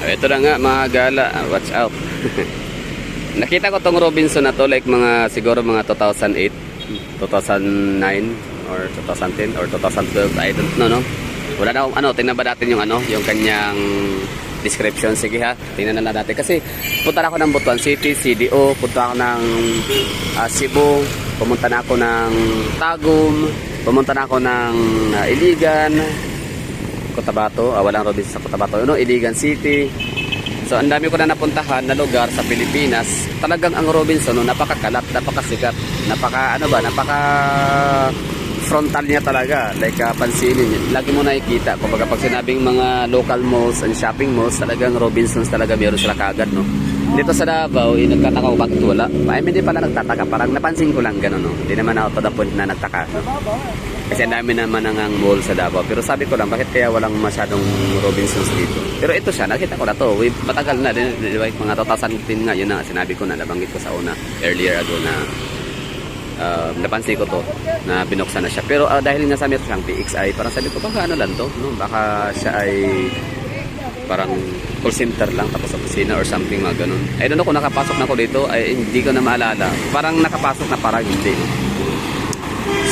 Ito na nga mga gala, watch out. Nakita ko tong Robinson na to like mga siguro mga 2008, 2009 or 2010 or 2012, I don't know, no. Wala na akong tingnan ba natin yung yung kanyang description. Sige ha, tingnan na natin kasi punta na ako ng Butuan City, CDO, punta ako ng Cebu, pumunta na ako ng Tagum, pumunta na ako ng Iligan, Cotabato, walang Robinson sa Cotabato, Iligan City. So ang dami ko na napuntahan na lugar sa Pilipinas. Talagang ang Robinson napakakalat, napakasikat, napaka frontal niya talaga. Like pansinin niyo, lagi mo nakikita kumbaga pag sinabing mga local malls and shopping malls, talagang Robinsons talaga meron sila kaagad, no. Dito sa Davao, nagtataka ko bakit wala. Hindi pala nagtataka, parang napansin ko lang gano'n, no. Hindi naman ako to the point na nagtaka, no? Kasi ang dami naman ang mall sa Davao. Pero sabi ko lang, bakit kaya walang masyadong Robinsons dito? Pero ito siya, nakita ko na to. Matagal na din, mga 2015 nga, yun na, sinabi ko na, nabanggit ko sa una, earlier ago na napansin ko to, na binuksan na siya. Pero dahil nga sa meron siyang PXI, parang sabi ko, baka ano lang to, no? Baka siya ay parang call center lang, tapos opisina or something, mga ganun. I don't know kung nakapasok na ako dito, ay hindi ko na maalala. Parang nakapasok na, parang hindi.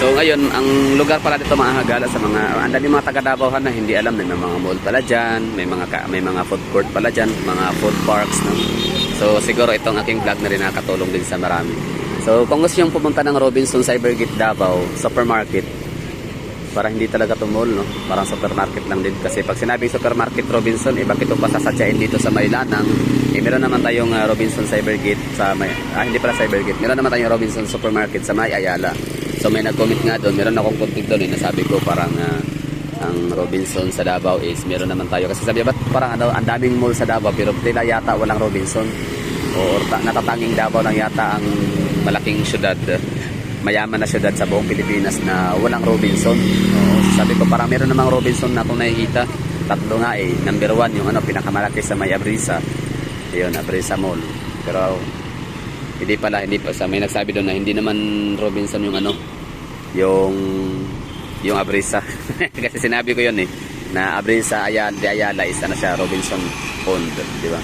So ngayon, ang lugar pala dito mga hagala sa mga, ang dami mga taga-Davao na hindi alam na may mga mall pala dyan, may mga food court pala dyan, mga food parks, no? So siguro itong aking vlog na rin nakatulong din sa marami. So kung gusto nyo pumunta ng Robinson Cybergate Davao supermarket, parang hindi talaga to mall, no? Parang supermarket lang din. Kasi pag sinabing supermarket Robinson, bakit ito pasasatsain dito sa Maylanang? Meron naman tayong Robinson Cybergate sa hindi pala Cybergate. Meron naman tayong Robinson Supermarket sa May Ayala. So may nag-comment nga doon, meron akong content doon, nasabi ko parang ang Robinson sa Davao is meron naman tayo. Kasi sabi ba't parang ang daming mall sa Davao pero tila yata walang Robinson. O natatanging Davao lang yata ang malaking syudad, mayaman na syudad sa buong Pilipinas na walang Robinson. Sabi ko parang meron namang Robinson na itong nakikita. Tatlo nga number 1 yung pinakamalaki sa May Abrisa, yun, Abrisa Mall. Pero hindi pa sa may nagsabi doon na hindi naman Robinson yung Abrisa. Kasi sinabi ko yun na Abrisa Ayala isa na siya Robinson owned, di ba?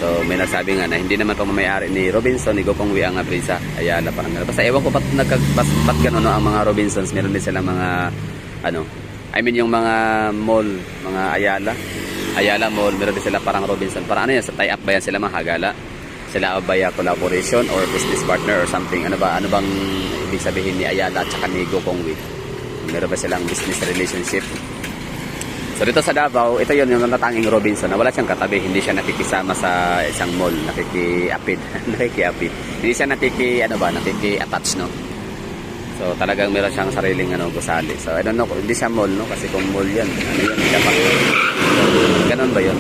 So may nagsabi nga na hindi naman pamamayari ni Robinson, ni Gopongwi ang Abrisa Ayala, parang gano'n. Basta ewan ko ba't gano'n, no, ang mga Robinsons. Meron din silang mga yung mga mall, mga Ayala Mall, meron din sila parang Robinson. Parang yan, sa tie-up ba yan sila mga hagala? Sila ba collaboration or business partner or something? Ano bang ibig sabihin ni Ayala at saka ni Gopongwi? Meron ba silang business relationship? So dito sa Davao, ito yun yung natanging Robinson na wala siyang katabi, hindi siya nakikisama sa isang mall, nakikiapid. Hindi siya nakiki-attach, no. So talagang meron siyang sariling gusali. So I don't know, hindi siya mall, no, kasi kung mall yan, dapat. Ganon ba yun?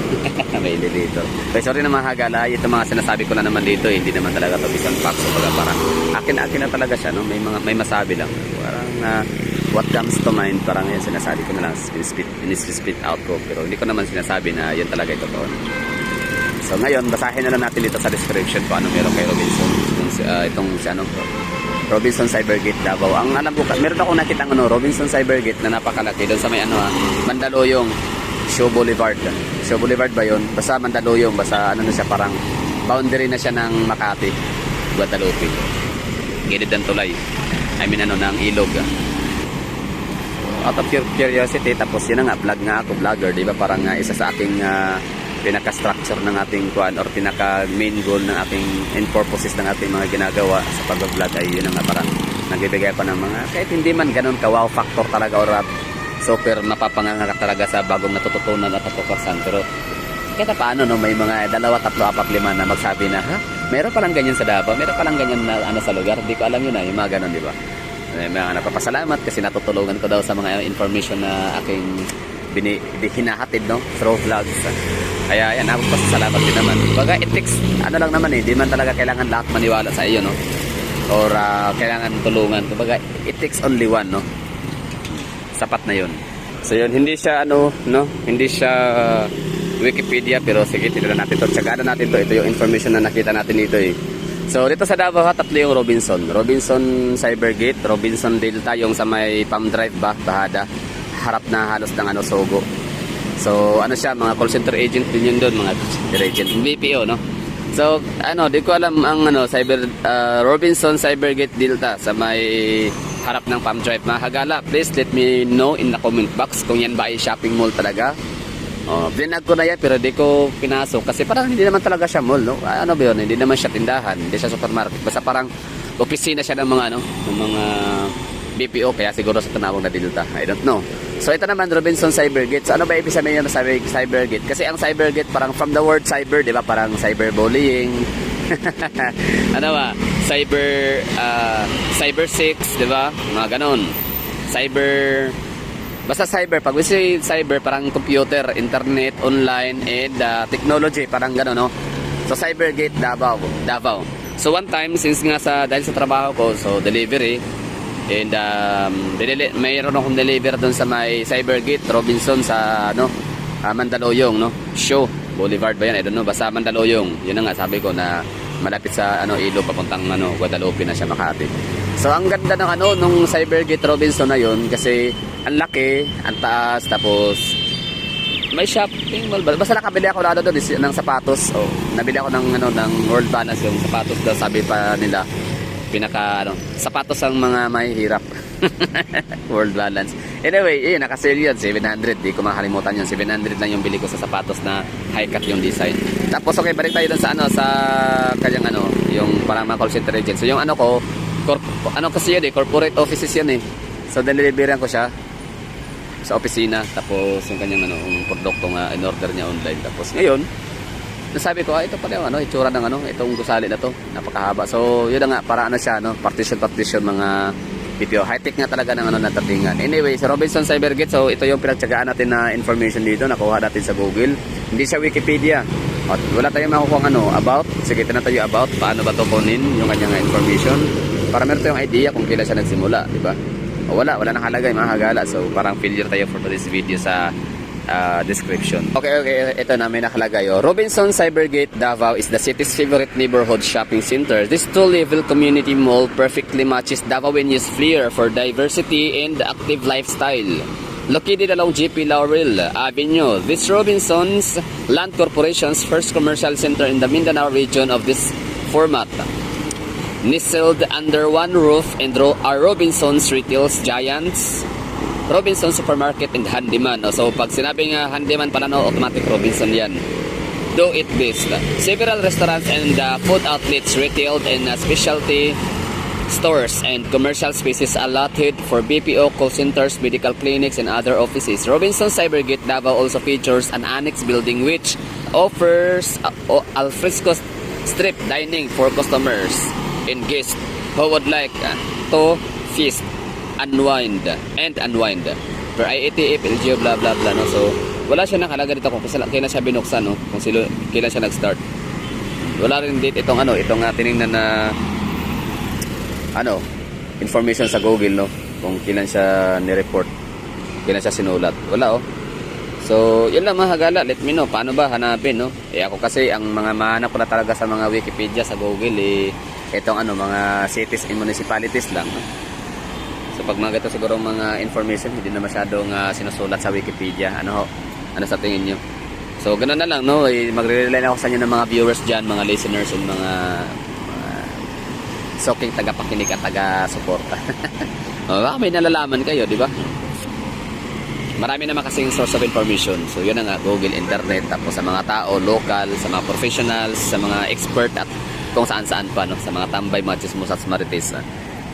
May elevator. Okay, sorry na mga hagala, ito mga sinasabi ko na naman dito, hindi naman talaga to bisan facts. So parang akin na talaga siya, no. May masabi lang. Parang what comes to mind, parang yan sinasabi ko na lang, spit out ko, pero hindi ko naman sinasabi na yun talaga ito to. So ngayon, basahin na lang natin dito sa description kung ano meron kay Robinson. Itong Robinson Cybergate Davao. Ang alam ko, meron ako nakitang Robinson Cybergate na napakalaki doon sa may Mandaluyong, Show Boulevard. Show Boulevard ba yun? Basta Mandaluyong, basta na siya, parang boundary na siya ng Makati, Guadalupe. Gilid ng tulay. ng ilog. Out of curiosity, tapos yun nga, vlog nga ako, vlogger, di ba? Parang isa sa aking pinaka-structure ng ating kuan or pinaka-main goal ng ating and purposes ng ating mga ginagawa sa pag-vlog ay yun nga, parang nagbibigay pa ng mga, kahit hindi man ganun ka-wow factor talaga or super mapapangangak talaga sa bagong natututunan at natutukasan. Pero kahit paano, no, may mga 2, 3, 4, 5 na magsabi na, ha? Meron palang ganyan sa Davao, meron palang ganyan na sa lugar, di ko alam yun yung mga ganun, di ba? May mga napapasalamat kasi natutulungan ko daw sa mga information na aking hinahatid, no, through vlogs. Kaya yan, napapasalamat din naman. Baga, it takes, lang naman di man talaga kailangan lahat maniwala sa iyo, no, or kailangan tulungan. Baga, it takes only one, no, sapat na yun. So yun, hindi siya hindi siya Wikipedia, pero sige, tinilan natin to, tsagaan natin to. Ito yung information na nakita natin dito So dito sa Davao, tatlo yung Robinson Cybergate, Robinson Delta, yung sa may Palm Drive ba, Bahada, harap na halos ng Sogo. So ano siya, mga call center agent din yun doon, mga call center agent, BPO, no? So ano, di ko alam ang ano, Robinson Cybergate Delta sa may harap ng Palm Drive, mga Hagala. Please let me know in the comment box kung yan ba ay shopping mall talaga. Binag ko na yan pero di ko pinasok kasi parang hindi naman talaga siya mall, no? Ano ba yun? Hindi naman siya tindahan, hindi siya supermarket. Basta parang opisina siya ng mga ano, ng mga BPO, kaya siguro sa tinawag na Delta. I don't know. So ito naman Robinson Cybergate. So ano ba ibig sabihin ng Cybergate? Kasi ang Cybergate parang from the word cyber, di ba? Parang cyberbullying. Ano ba? Cyber 6, di ba? Mga ganon. Basta cyber, pag we say cyber, parang computer, internet, online, and technology, parang gano'n, no? So, Cybergate, Davao. So, one time, since nga dahil sa trabaho ko, so, delivery, and mayroon akong deliver doon sa may Cybergate, Robinson, sa, Mandaluyong, no? Show, Boulevard ba yan? I don't know, basta Mandaluyong. Yun na nga, sabi ko na malapit sa, Ilo, papuntang, Guadalupe na siya, Makati. So, ang ganda ng, nung Cybergate Robinson na yun, kasi, ang laki, ang taas, tapos may shopping mall. Basta nakabili ako doon ng sapatos. Nabili ako ng World Balance, yung sapatos daw, sabi pa nila sapatos ang mga mahihirap. World Balance. Anyway, naka-sale yun, 700. Di ko makalimutan yun. 700 lang yung bili ko sa sapatos na high-cut yung design. Tapos okay, balik tayo doon sa kanyang yung parang mga call center agent. So yung kasi yun corporate offices yan eh. So diniliberihan ko siya sa opisina, tapos yung kanyang yung produkto nga in-order niya online. Tapos ngayon, nasabi ko, ito pala yung itsura ng itong gusali na to, napakahaba. So yun na nga, para siya, partition mga BPO. High-tech nga talaga ng natatingan. Anyway, sa Robinson Cybergate, so ito yung pinagtsagaan natin na information dito, nakuha natin sa Google. Hindi siya Wikipedia. At wala tayong makukuha about. Sige, ito na tayo about, paano ba to kunin yung kanyang information. Para meron tayong idea kung kailan siya nagsimula, di ba? Wala nakalagay, mga Hagala. So parang failure tayo for this video sa description. Okay, ito na may nakalagay. Robinson Cybergate Davao is the city's favorite neighborhood shopping center. This two-level community mall perfectly matches Davaoenos' flair for diversity and active lifestyle. Located along GP Laurel Avenue, this Robinson's Land Corporation's first commercial center in the Mindanao region of this format. Nestled under one roof and are Robinson's retail giants, Robinson Supermarket and Handyman. So pag sinabi nga Handyman pala, automatic Robinson yan. Do it best. Several restaurants and food outlets, retail and specialty stores and commercial spaces allotted for BPO, call centers, medical clinics and other offices. Robinson Cybergate Davao also features an annex building which offers alfresco strip dining for customers and guests who would like to feast, unwind. Per IATF, LGO, blah blah blah, no? So wala siya nakalagay dito kung kailan siya binuksan, no? Kung kailan siya nag-start. Wala rin date itong tiningnan na information sa Google, no? Kung kailan siya ni-report, kailan siya sinulat. Wala, So, yun lang mga Hagala, let me know paano ba hanapin, no? Ako kasi ang mga mahanap ko na talaga sa mga Wikipedia sa Google itong mga cities and municipalities lang, no? So pag mga ito siguro mga information hindi na masyadong sinusulat sa Wikipedia. Ano sa tingin nyo? So ganoon na lang, no? Magre-rely ako sa inyo ng mga viewers dyan, mga listeners and mga soking tagapakinig at taga-suporta. Baka may nalalaman kayo, di ba? Marami naman kasing source of information. So yun na nga, Google, Internet, tapos sa mga tao, local, sa mga professionals, sa mga expert at kung saan-saan pa, no? Sa mga tambay, mga chismos at marites.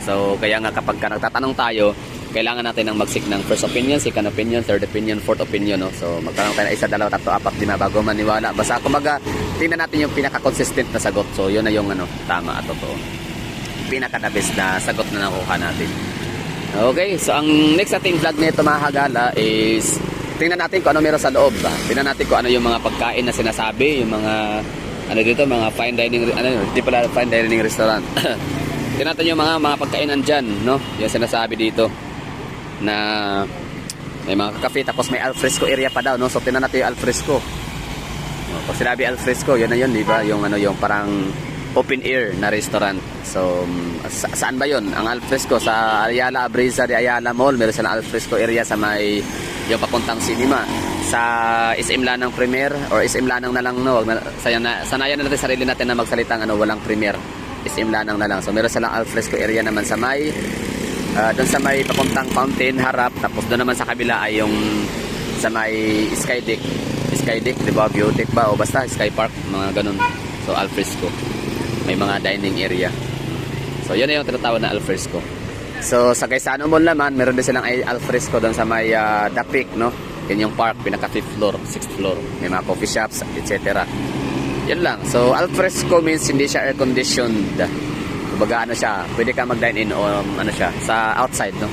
So kaya nga kapag nagtatanong tayo, kailangan natin ng magsik ng first opinion, second opinion, third opinion, fourth opinion, no? So magkaroon tayo ng 1, 2, 3, 4, 5 bago maniwala. Basta kumaga, tingnan natin yung pinaka-consistent na sagot. So yun na yung tama at totoo. Pinaka-the best na sagot na nakuha natin. Okay, so ang next ating vlog nito mga Hagala is tingnan natin kung ano meron sa loob. Tingnan natin kung ano yung mga pagkain na sinasabi, yung mga dito, mga fine dining, hindi pala fine dining restaurant. Tingnan natin yung mga pagkainan dyan, no? Yung sinasabi dito na may mga cafe, tapos may alfresco area pa daw, no? So tingnan natin yung alfresco. Pag sinabi alfresco, yun na yun, di ba? Yung yung parang open air na restaurant. So saan ba yun? Ang alfresco sa Ayala Brisa de Ayala Mall, meron silang alfresco area sa may yung papuntang cinema. sa SM Lanang Premier or SM Lanang na lang, no? Wag na, sanayan na natin sarili natin na magsalitang walang Premier. SM Lanang na lang. So meron silang alfresco area naman sa may doon sa may papuntang fountain harap, tapos doon naman sa kabila ay yung sa may sky deck, di ba, view deck ba, o basta sky park, mga ganun. So alfresco, may mga dining area. So yun na yung tinatawag na alfresco. So sa Gaisano Mall naman, meron din silang alfresco doon sa may The Peak, no? Yan yung park, pinaka 5th floor, 6th floor, may mga coffee shops, etc. Yan lang. So alfresco means hindi siya air conditioned. Kumbaga siya, pwede ka mag-dine in o siya sa outside, no?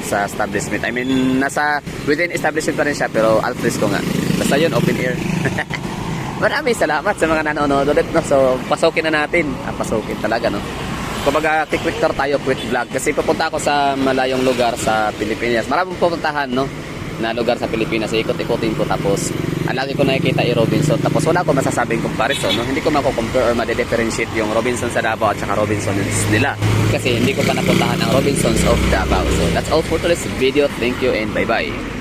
Sa establishment. I mean, nasa within establishment pa rin siya, pero alfresco nga. Basta yun, open air. Maraming salamat sa mga nanonood ulit, no? So pasukin na natin. Pasukin talaga, no? Kumbaga, quick tour tayo, quick vlog. Kasi pupunta ako sa malayong lugar sa Pilipinas. Maraming pupuntahan, no? Na lugar sa Pilipinas. Ikot-ikotin ko. Tapos, ang lagi ko nakikita ay Robinson. Tapos, wala ko masasabing comparison, no? Hindi ko mako-compare or ma-differentiate yung Robinson sa Davao at saka Robinsons nila. Kasi hindi ko pa napuntahan ang Robinsons of Davao. So, that's all for today's video. Thank you and bye-bye.